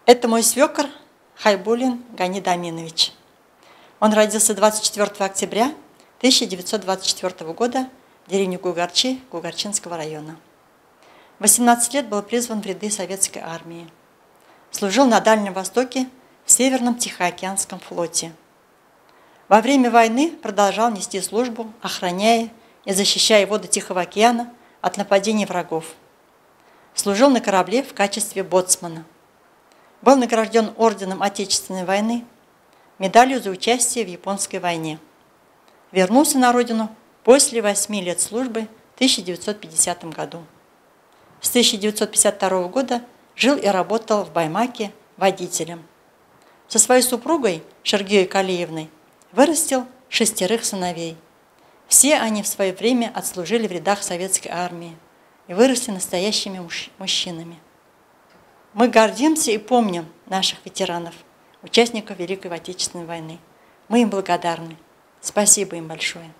Это мой свекор Хайбулин Ганид Аминович. Он родился 24 октября 1924 года в деревне Гугарчи Гугарчинского района. В 18 лет был призван в ряды советской армии. Служил на Дальнем Востоке в Северном Тихоокеанском флоте. Во время войны продолжал нести службу, охраняя и защищая воды Тихого океана от нападений врагов. Служил на корабле в качестве боцмана. Был награжден орденом Отечественной войны, медалью за участие в Японской войне. Вернулся на родину после 8 лет службы в 1950 году. С 1952 года жил и работал в Баймаке водителем. Со своей супругой Шергеей Калиевной вырастил 6 сыновей. Все они в свое время отслужили в рядах советской армии и выросли настоящими мужчинами. Мы гордимся и помним наших ветеранов, участников Великой Отечественной войны. Мы им благодарны. Спасибо им большое.